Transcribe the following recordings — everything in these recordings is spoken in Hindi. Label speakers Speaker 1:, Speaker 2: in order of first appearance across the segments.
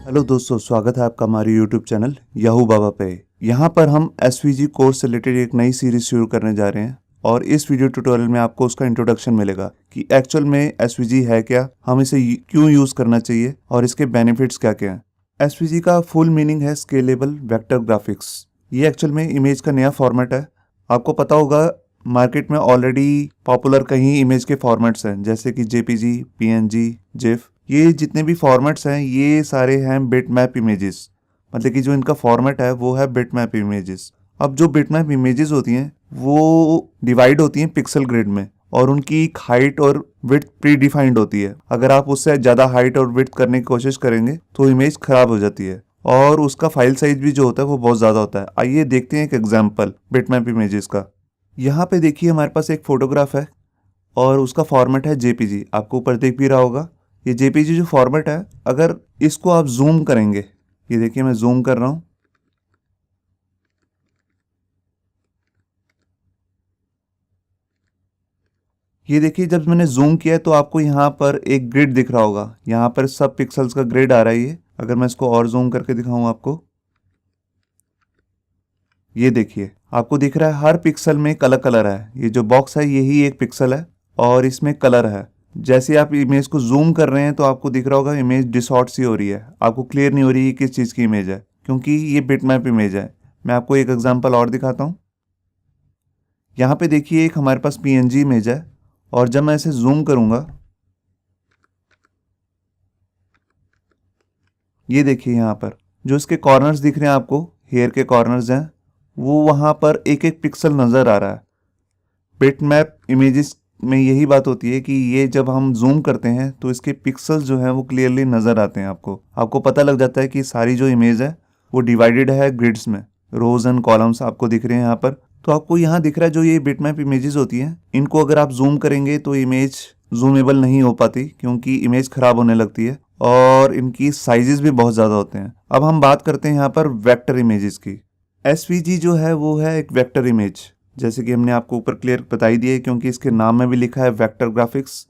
Speaker 1: हेलो दोस्तों, स्वागत है आपका हमारे यूट्यूब चैनल याहू बाबा पे। यहाँ पर हम एसवीजी कोर्स से रिलेटेड एक नई सीरीज शुरू करने जा रहे हैं और इस वीडियो ट्यूटोरियल में आपको उसका इंट्रोडक्शन मिलेगा कि एक्चुअल में एसवीजी है क्या, हम इसे क्यों यूज़ करना चाहिए और इसके बेनिफिट्स क्या क्या हैं। एसवीजी का फुल मीनिंग है स्केलेबल वेक्टर ग्राफिक्स। ये एक्चुअल में इमेज का नया फॉर्मेट है। आपको पता होगा मार्केट में ऑलरेडी पॉपुलर कई इमेज के फॉर्मेट्स हैं, जैसे कि जेपीजी, पीएनजी, जिफ। ये जितने भी फॉर्मेट्स हैं ये सारे हैं बिटमैप इमेजेस। मतलब कि जो इनका फॉर्मेट है वो है बिटमैप इमेजेस। अब जो बिटमैप इमेजेस होती हैं वो डिवाइड होती हैं पिक्सल ग्रिड में और उनकी हाइट और विड्थ प्री डिफाइंड होती है। अगर आप उससे ज़्यादा हाइट और विड्थ करने की कोशिश करेंगे तो इमेज खराब हो जाती है और उसका फाइल साइज भी जो होता है वो बहुत ज़्यादा होता है। आइए देखते हैं एक एग्जाम्पल बिटमैप इमेजेस का। यहाँ पे देखिए हमारे पास एक फोटोग्राफ है और उसका फॉर्मेट है जेपीजी। आपको ऊपर देख भी रहा होगा ये जेपीजी जो फॉर्मेट है। अगर इसको आप जूम करेंगे, ये देखिए मैं जूम कर रहा हूँ, ये देखिए जब मैंने जूम किया तो आपको यहाँ पर एक ग्रिड दिख रहा होगा। यहाँ पर सब पिक्सल्स का ग्रिड आ रहा है ये। अगर मैं इसको और जूम करके दिखाऊँ आपको, ये देखिए आपको दिख रहा है हर पिक्सल में एक अलग कलर है। ये जो बॉक्स है यही एक पिक्सल है और इसमें कलर है। जैसे आप इमेज को जूम कर रहे हैं तो आपको दिख रहा होगा इमेज डिसॉर्ट सी हो रही है, आपको क्लियर नहीं हो रही है किस चीज़ की इमेज है, क्योंकि ये बिटमैप इमेज है। मैं आपको एक एग्जांपल और दिखाता हूँ। यहाँ पे देखिए एक हमारे पास पीएनजी इमेज है और जब मैं इसे जूम करूँगा, ये देखिए यहाँ पर जो इसके कॉर्नर्स दिख रहे हैं आपको, हेयर के कॉर्नर्स हैं, वो वहाँ पर एक एक पिक्सल नज़र आ रहा है। बिटमैप इमेजेस में यही बात होती है कि ये जब हम जूम करते हैं तो इसके पिक्सल्स जो हैं वो क्लियरली नज़र आते हैं। आपको पता लग जाता है कि सारी जो इमेज है वो डिवाइडेड है ग्रिड्स में, रोज एंड कॉलम्स आपको दिख रहे हैं यहाँ पर। तो आपको यहाँ दिख रहा है जो ये बिटमैप इमेजेस होती हैं, इनको अगर आप जूम करेंगे तो इमेज जूमेबल नहीं हो पाती क्योंकि इमेज खराब होने लगती है और इनकी साइजेस भी बहुत ज़्यादा होते हैं। अब हम बात करते हैं यहाँ पर वेक्टर इमेजेस की। एसवीजी जो है वो है एक वेक्टर इमेज, जैसे कि हमने आपको ऊपर क्लियर बता ही दिया है क्योंकि इसके नाम में भी लिखा है वेक्टर ग्राफिक्स।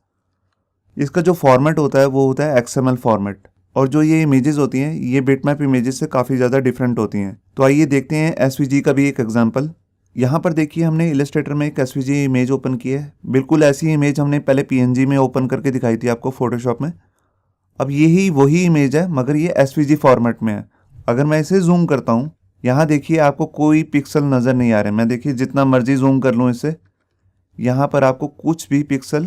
Speaker 1: इसका जो फॉर्मेट होता है वो होता है एक्सएमएल फॉर्मेट और जो ये इमेजेस होती हैं ये बिटमैप इमेजेस से काफ़ी ज़्यादा डिफरेंट होती हैं। तो आइए देखते हैं एसवीजी का भी एक एग्जांपल। यहाँ पर देखिए हमने इलस्ट्रेटर में एक एसवीजी इमेज ओपन की है। बिल्कुल ऐसी इमेज हमने पहले पीएनजी में ओपन करके दिखाई थी आपको फोटोशॉप में। अब यही वही इमेज है मगर ये एसवीजी फॉर्मेट में है। अगर मैं इसे जूम करता हूँ, यहाँ देखिए आपको कोई पिक्सल नज़र नहीं आ रहे। मैं देखिए जितना मर्जी जूम कर लूँ इसे, यहाँ पर आपको कुछ भी पिक्सल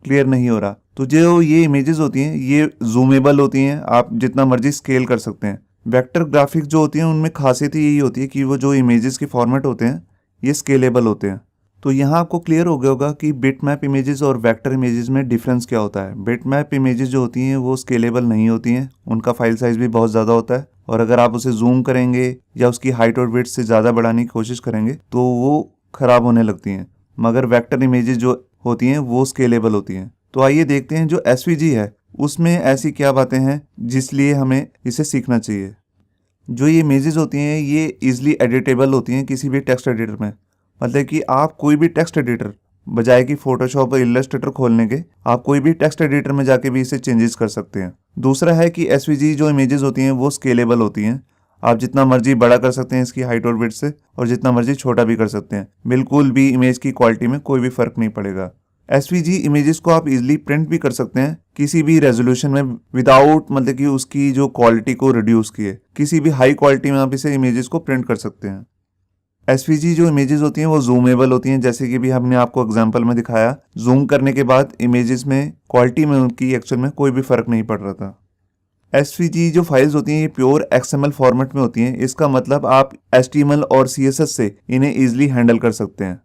Speaker 1: क्लियर नहीं हो रहा। तो जो ये इमेजेस होती हैं ये जूमेबल होती हैं, आप जितना मर्जी स्केल कर सकते हैं। वेक्टर ग्राफिक्स जो होती हैं उनमें खासियत यही होती है कि वो जो इमेजेस के फॉर्मेट होते हैं ये स्केलेबल होते हैं। तो यहाँ आपको क्लियर हो गया होगा कि बिटमैप इमेजेस और वेक्टर इमेजेस में डिफरेंस क्या होता है। बिटमैप इमेजेस जो होती हैं वो स्केलेबल नहीं होती हैं, उनका फाइल साइज भी बहुत ज़्यादा होता है और अगर आप उसे जूम करेंगे या उसकी हाइट और विड्थ से ज़्यादा बढ़ाने की कोशिश करेंगे तो वो ख़राब होने लगती हैं। मगर वेक्टर इमेजेस जो होती हैं वो स्केलेबल होती हैं। तो आइए देखते हैं जो एसवीजी है उसमें ऐसी क्या बातें हैं जिसलिए हमें इसे सीखना चाहिए। जो ये इमेजेस होती हैं ये इजीली एडिटेबल होती हैं किसी भी टेक्स्ट एडिटर में। मतलब कि आप कोई भी टेक्स्ट एडिटर, बजाय कि फोटोशॉप और इलस्ट्रेटर खोलने के, आप कोई भी टेक्स्ट एडिटर में जाके भी इसे चेंजेस कर सकते हैं। दूसरा है कि एसवीजी जो इमेजेस होती हैं वो स्केलेबल होती हैं। आप जितना मर्जी बड़ा कर सकते हैं इसकी हाइट और विड्थ से और जितना मर्जी छोटा भी कर सकते हैं, बिल्कुल भी इमेज की क्वालिटी में कोई भी फर्क नहीं पड़ेगा। एसवीजी इमेजेस को आप इजीली प्रिंट भी कर सकते हैं किसी भी रेजोल्यूशन में विदाउट मतलब कि उसकी जो क्वालिटी को रिड्यूस किए। किसी भी हाई क्वालिटी में आप इसे इमेजेस को प्रिंट कर सकते हैं। एसवीजी जो इमेजेस होती हैं वो जूमेबल होती हैं, जैसे कि भी हमने आपको एग्जांपल में दिखाया। जूम करने के बाद इमेजेस में क्वालिटी में उनकी एक्चुअल में कोई भी फर्क नहीं पड़ रहा था। एसवीजी जो फाइल्स होती हैं ये प्योर एक्सएमएल फॉर्मेट में होती हैं। इसका मतलब आप एचटीएमएल और सीएसएस से इन्हें ईजिली हैंडल कर सकते हैं।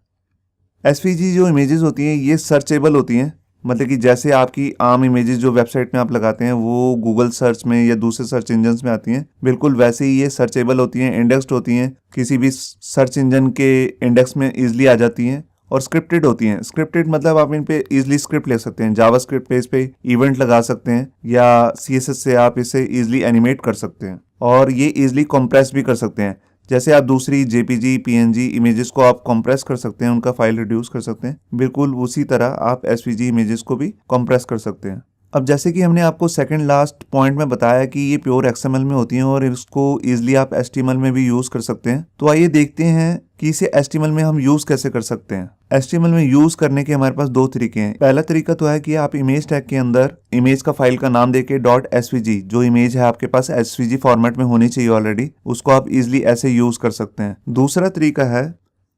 Speaker 1: एसवीजी जो इमेजेस होती हैं ये सर्चेबल होती हैं। मतलब कि जैसे आपकी आम इमेजेस जो वेबसाइट में आप लगाते हैं वो गूगल सर्च में या दूसरे सर्च इंजन्स में आती हैं, बिल्कुल वैसे ही ये सर्चेबल होती हैं, इंडेक्स्ड होती हैं, किसी भी सर्च इंजन के इंडेक्स में ईजिली आ जाती हैं और स्क्रिप्टेड होती हैं। स्क्रिप्टेड मतलब आप इन पे ईजिली स्क्रिप्ट ले सकते हैं। जावास्क्रिप्ट पे इस पे इवेंट लगा सकते हैं या सीएसएस से आप इसे ईजिली एनिमेट कर सकते हैं और ये ईजिली कंप्रेस भी कर सकते हैं। जैसे आप दूसरी जेपीजी, पीएनजी इमेजेस को आप कंप्रेस कर सकते हैं, उनका फाइल रिड्यूस कर सकते हैं, बिल्कुल उसी तरह आप एसवीजी इमेजेस को भी कंप्रेस कर सकते हैं। अब जैसे कि हमने आपको सेकंड लास्ट पॉइंट में बताया कि ये प्योर एक्सएमएल में होती हैं और इसको इजीली आप एचटीएमएल में भी यूज कर सकते हैं। तो आइए देखते हैं कि इसे एचटीएमएल में हम यूज कैसे कर सकते हैं। एचटीएमएल में यूज करने के हमारे पास 2 तरीके हैं। पहला तरीका तो है कि आप इमेज टैग के अंदर इमेज का फाइल का नाम देके .svg जो इमेज है आपके पास svg फॉर्मेट में होनी चाहिए ऑलरेडी, उसको आप इजिली ऐसे यूज कर सकते हैं। दूसरा तरीका है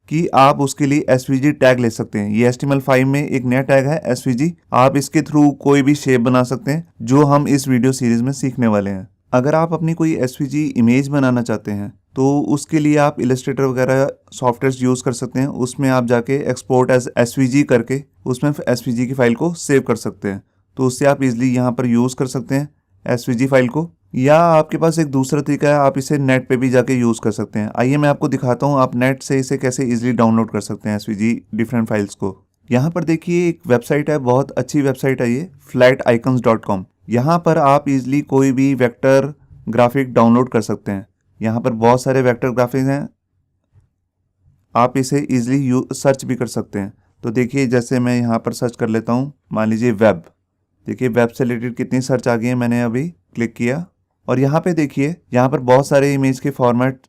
Speaker 1: कि आप उसके लिए svg टैग ले सकते हैं। ये HTML5 में एक नया टैग है svg। आप इसके थ्रू कोई भी शेप बना सकते हैं जो हम इस वीडियो सीरीज में सीखने वाले हैं। अगर आप अपनी कोई svg इमेज बनाना चाहते हैं तो उसके लिए आप इलस्ट्रेटर वगैरह सॉफ्टवेयर यूज कर सकते हैं। उसमें आप जाके एक्सपोर्ट एज svg करके उसमें svg की फाइल को सेव कर सकते हैं। तो उससे आप इजिली यहाँ पर यूज कर सकते हैं svg फाइल को। या आपके पास एक दूसरा तरीका है, आप इसे नेट पे भी जाके यूज कर सकते हैं। आइए मैं आपको दिखाता हूँ आप नेट से इसे कैसे इजीली डाउनलोड कर सकते हैं svg डिफरेंट फाइल्स को। यहाँ पर देखिए एक वेबसाइट है, बहुत अच्छी वेबसाइट है ये flaticons.com। यहाँ पर आप इजीली कोई भी वेक्टर ग्राफिक डाउनलोड कर सकते हैं। यहाँ पर बहुत सारे वेक्टर ग्राफिक्स हैं, आप इसे इजीली सर्च भी कर सकते हैं। तो देखिए जैसे मैं यहाँ पर सर्च कर लेता हूँ, मान लीजिए वेब। देखिए वेब से रिलेटेड कितनी सर्च आ गई है, मैंने अभी क्लिक किया और यहाँ पे देखिए यहाँ पर बहुत सारे इमेज के फॉर्मेट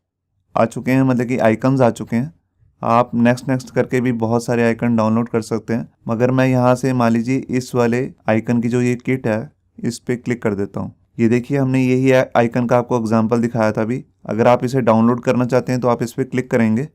Speaker 1: आ चुके हैं, मतलब कि आइकन्स आ चुके हैं। आप नेक्स्ट करके भी बहुत सारे आइकन डाउनलोड कर सकते हैं। मगर मैं यहाँ से मान लीजिए इस वाले आइकन की जो ये किट है इस पर क्लिक कर देता हूँ। ये देखिए हमने यही आइकन का आपको एग्जाम्पल दिखाया था अभी। अगर आप इसे डाउनलोड करना चाहते हैं तो आप इस पर क्लिक करेंगे।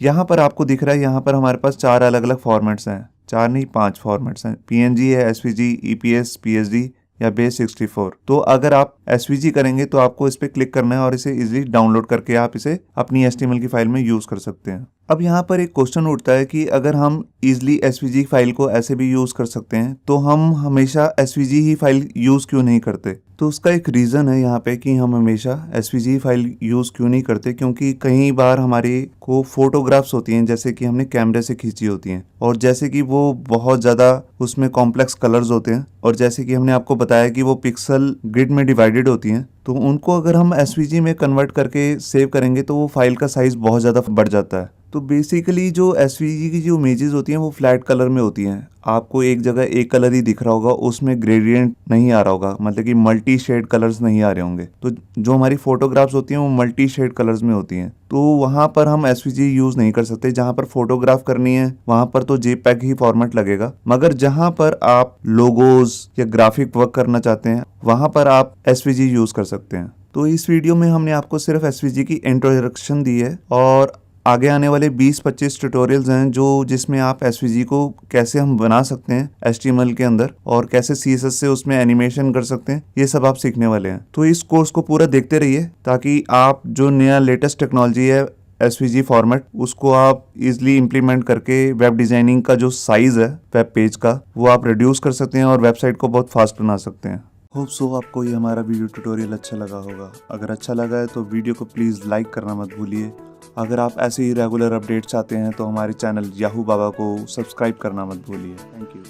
Speaker 1: यहाँ पर आपको दिख रहा है, यहाँ पर हमारे पास 4 अलग अलग फॉर्मेट्स हैं, 4 नहीं 5 फॉर्मेट्स हैं। PNG है, SVG, EPS, PSD या base64। तो अगर आप svg करेंगे तो आपको इस पर क्लिक करना है और इसे इजीली डाउनलोड करके आप इसे अपनी HTML की फाइल में यूज कर सकते हैं। अब यहाँ पर एक क्वेश्चन उठता है कि अगर हम इजीली svg फाइल को ऐसे भी यूज कर सकते हैं तो हम हमेशा svg ही फाइल यूज क्यों नहीं करते? तो उसका एक रीज़न है यहाँ पे कि हम हमेशा svg फाइल यूज़ क्यों नहीं करते, क्योंकि कई बार हमारे को फोटोग्राफ्स होती हैं जैसे कि हमने कैमरे से खींची होती हैं और जैसे कि वो बहुत ज़्यादा उसमें कॉम्प्लेक्स कलर्स होते हैं और जैसे कि हमने आपको बताया कि वो पिक्सल ग्रिड में डिवाइडेड होती हैं। तो उनको अगर हम svg में कन्वर्ट करके सेव करेंगे तो वो फाइल का साइज़ बहुत ज़्यादा बढ़ जाता है। तो बेसिकली जो svg की जो इमेजेस होती हैं वो फ्लैट कलर में होती हैं। आपको एक जगह एक कलर ही दिख रहा होगा, उसमें ग्रेडियंट नहीं आ रहा होगा, मतलब कि मल्टी शेड कलर्स नहीं आ रहे होंगे। तो जो हमारी फोटोग्राफ्स होती हैं वो मल्टी शेड कलर्स में होती हैं। तो वहाँ पर हम svg यूज़ नहीं कर सकते। जहाँ पर फोटोग्राफ करनी है वहाँ पर तो JPEG ही फॉर्मेट लगेगा। मगर जहाँ पर आप लोगोज या ग्राफिक वर्क करना चाहते हैं वहाँ पर आप svg यूज़ कर सकते हैं। तो इस वीडियो में हमने आपको सिर्फ svg की इंट्रोडक्शन दी है और आगे आने वाले 20-25 ट्यूटोरियल्स हैं जिसमें आप svg को कैसे हम बना सकते हैं HTML के अंदर और कैसे CSS से उसमें एनिमेशन कर सकते हैं, ये सब आप सीखने वाले हैं। तो इस कोर्स को पूरा देखते रहिए ताकि आप जो नया लेटेस्ट टेक्नोलॉजी है svg फॉर्मेट उसको आप इजीली इम्प्लीमेंट करके वेब डिजाइनिंग का जो साइज़ है वेब पेज का वो आप रिड्यूस कर सकते हैं और वेबसाइट को बहुत फास्ट बना सकते हैं। होप सो आपको ये हमारा वीडियो ट्यूटोरियल अच्छा लगा होगा। अगर अच्छा लगा है तो वीडियो को प्लीज़ लाइक करना मत भूलिए। अगर आप ऐसे ही रेगुलर अपडेट चाहते हैं तो हमारे चैनल याहू बाबा को सब्सक्राइब करना मत भूलिए। Thank you.